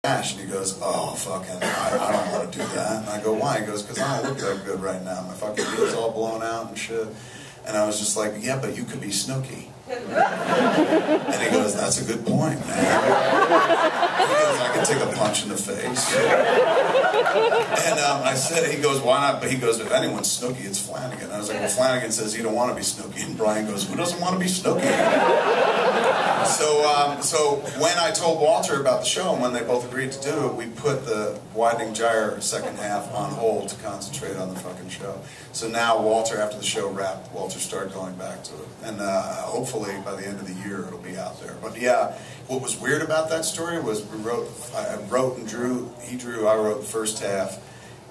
And he goes, oh, fucking, I don't want to do that. And I go, why? He goes, because I don't look that good right now. My fucking ear's all blown out and shit. And I was just like, yeah, but you could be Snooki. And he goes, that's a good point, man. He goes, I can take a punch in the face. And I said, he goes, why not? But he goes, if anyone's Snooki, it's Flanagan. And I was like, well, Flanagan says you don't want to be Snooki. And Brian goes, who doesn't want to be Snooki? So when I told Walter about the show and when they both agreed to do it, we put the Widening Gyre second half on hold to concentrate on the fucking show. So now Walter, after the show wrapped, Walter started going back to it. And hopefully by the end of the year it'll be out there. But yeah, what was weird about that story was I wrote and drew, I wrote the first half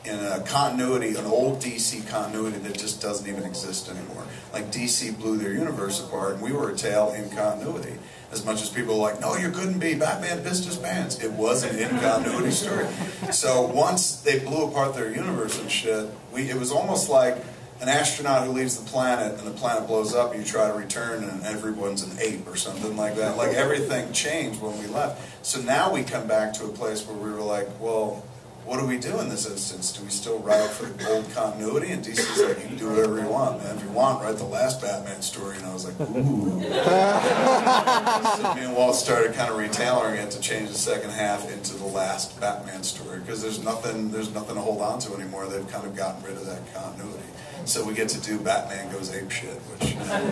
in a continuity, an old DC continuity that just doesn't even exist anymore. Like DC blew their universe apart and we were a tale in continuity. As much as people were like, no, you couldn't be, Batman pissed his pants. It was an in-continuity story. So once they blew apart their universe and shit, it was almost like an astronaut who leaves the planet and the planet blows up and you try to return and everyone's an ape or something like that. Like everything changed when we left. So now we come back to a place where we were like, well, what do we do in this instance? Do we still write for the old continuity? And DC's like, you can do whatever you want, man. If you want, write the last Batman story. And I was like, ooh. So me and Walt started kind of retailoring it to change the second half into the last Batman story because there's nothing to hold on to anymore. They've kind of gotten rid of that continuity. So we get to do Batman Goes Apeshit, which I'm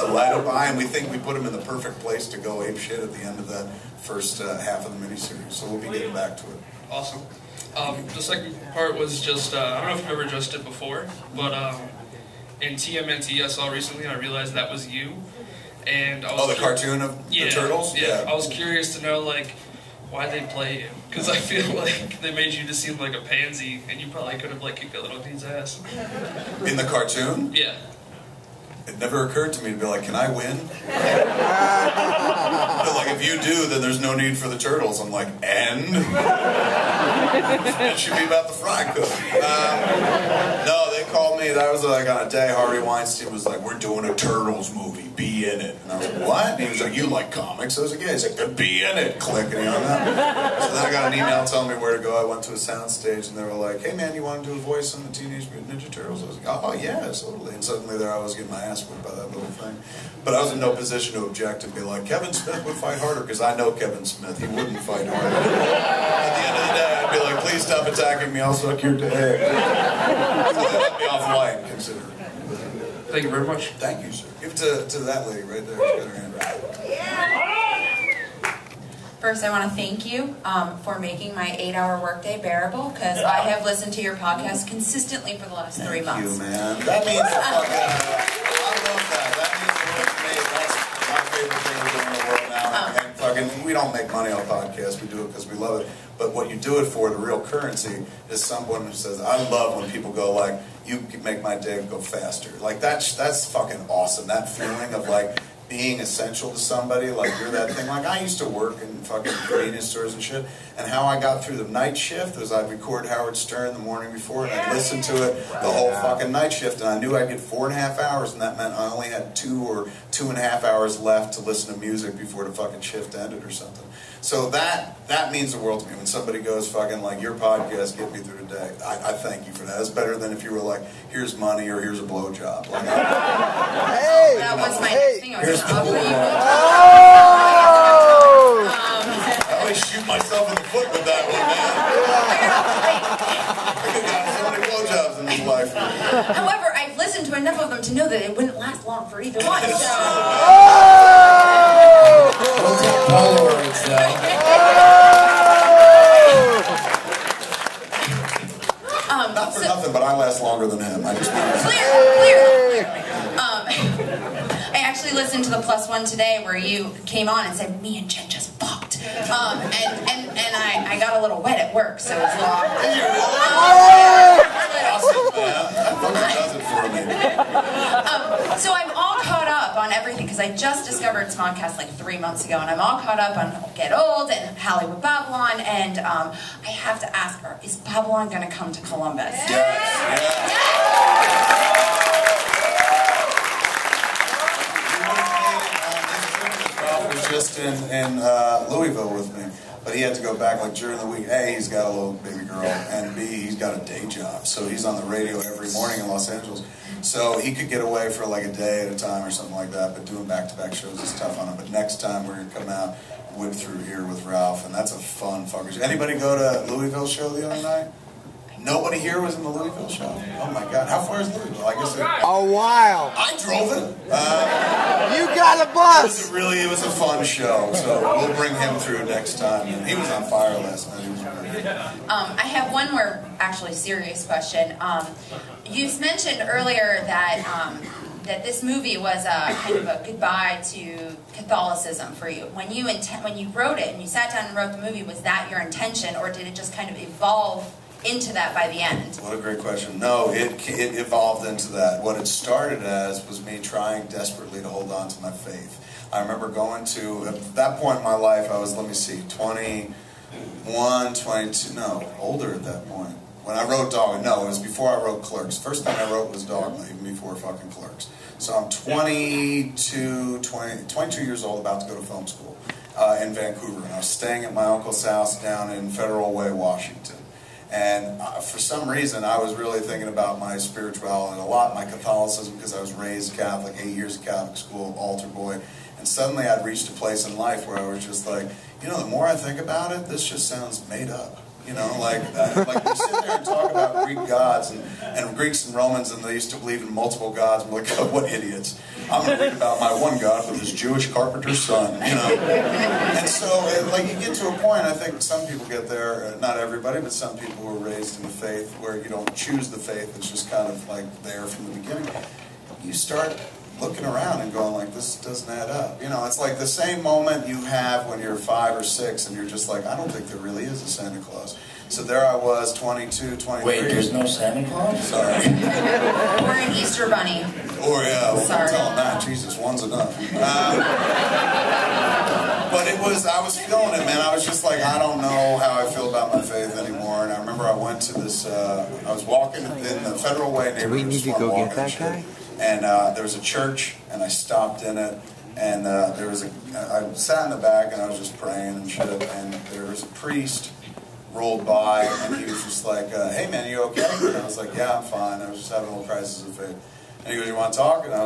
delighted by, and we think we put him in the perfect place to go apeshit at the end of the first half of the miniseries. So we'll be getting back to it. Awesome. The second part was just, I don't know if you've ever addressed it before, but in TMNT I saw recently and I realized that was you. And I was the cartoon of the Turtles? Yeah, I was curious to know, like, why they play you. Because I feel like they made you to seem like a pansy and you probably could have, like, kicked that little kid's ass. In the cartoon? Yeah. It never occurred to me to be like, can I win? But like, if you do, then there's no need for the Turtles. I'm like, and? It should be about the fry cook. No, they called me, that was like on a day, Harvey Weinstein was like, we're doing a Turtles movie, be in it. And I was like, what? And he was like, you like comics? I was like, yeah. He's like, be in it. Click, and he hung up. So then I got an email telling me where to go. I went to a soundstage, and they were like, hey man, you want to do a voice on the Teenage Mutant Ninja Turtles? I was like, oh yeah, totally. And suddenly there I was getting my ass whipped by that little thing. But I was in no position to object and be like, Kevin Smith would fight harder, because I know Kevin Smith. He wouldn't fight harder. At the end of the day, I'd be like, please stop attacking me, I'll suck your dick. So they let me off light, consider it. Thank you very much. Thank you, sir. Give it to that lady right there. She's got her hand right. First, I want to thank you for making my 8-hour workday bearable, because I have listened to your podcast consistently for the last 3 months. Thank you, man. That means the fucking, I love that. That means the world to me. That's my favorite thing we're doing in the world now. And fucking, we don't make money on podcasts. We do it because we love it. But what you do it for, the real currency, is someone who says, I love when people go like, you make my day go faster. Like, that's fucking awesome. That feeling of like, being essential to somebody, like you're that thing. Like I used to work in fucking convenience stores and shit, and how I got through the night shift was I'd record Howard Stern the morning before, and I'd listen to it the whole fucking night shift, and I knew I'd get 4.5 hours, and that meant I only had 2 or 2.5 hours left to listen to music before the fucking shift ended or something. So that means the world to me. When somebody goes fucking like, your podcast get me through the day, I thank you for that. It's better than if you were like, here's money or here's a blowjob. Like, that was my next thing. I was going to offer you. I always shoot myself in the foot with that one, man. I could have gotten so many blowjobs in this life. However, I've listened to enough of them to know that it wouldn't last long for either one. So. Don't tell Polaroids, though. Not for nothing, but I last longer than him. I just Clearly. I actually listened to the Plus One today where you came on and said, me and Jen just fucked. And I got a little wet at work, so it's a little awkward. So I'm all caught up on everything, because I just discovered Smodcast like 3 months ago, and I'm all caught up on Get Old and Hollywood Babylon, and I have to ask her, is Babylon going to come to Columbus? Yes. Was just in Louisville with me. But he had to go back like during the week. A, he's got a little baby girl, and B, he's got a day job. So he's on the radio every morning in Los Angeles. So he could get away for like a day at a time or something like that, but doing back-to-back shows is tough on him. But next time we're going to come out, whip through here with Ralph, and that's a fun fucker show. Anybody go to Louisville show the other night? Nobody here was in the Louisville show? Oh my God, how far is Louisville? I guess a while. I drove it. You got a bus. It was a fun show, so we'll bring him through next time. And he was on fire last night. He was great. I have one more actually serious question. You mentioned earlier that that this movie was a kind of a goodbye to Catholicism for you. When you wrote it and you sat down and wrote the movie, was that your intention, or did it just kind of evolve into that by the end? What a great question. No, it evolved into that. What it started as was me trying desperately to hold on to my faith. I remember going to, at that point in my life, I was, 21, 22, no, older at that point. When I wrote Dogma, no, it was before I wrote Clerks. First thing I wrote was Dogma, even before fucking Clerks. So I'm 22 years old, about to go to film school in Vancouver. And I was staying at my uncle's house down in Federal Way, Washington. And for some reason, I was really thinking about my spirituality a lot, my Catholicism, because I was raised Catholic, 8 years of Catholic school, altar boy. And suddenly I'd reached a place in life where I was just like, you know, the more I think about it, this just sounds made up. You know, like we sit there and talk about Greek gods and Greeks and Romans, and they used to believe in multiple gods, and we're like, oh, what idiots. I'm going to read about my one God with his Jewish carpenter's son, you know. And so, like, you get to a point, I think some people get there, not everybody, but some people who are raised in the faith, where you don't choose the faith, it's just kind of like there from the beginning. You start looking around and going like, this doesn't add up. You know, it's like the same moment you have when you're 5 or 6 and you're just like, I don't think there really is a Santa Claus. So there I was, 22, 23. Wait, there's no Santa Claus? Sorry. Or an Easter bunny. Or, yeah, well, Sorry. tell them that. Jesus, one's enough. But it was, I was feeling it, man. I was just like, I don't know how I feel about my faith anymore. And I remember I went to this, I was walking in the Federal Way neighborhood. Do we need to go get that guy? And there was a church, and I stopped in it, and there was I sat in the back, and I was just praying and shit, and there was a priest rolled by, and he was just like, hey man, you okay? And I was like, yeah, I'm fine. I was just having a little crisis of faith. And he goes, you want to talk? And I was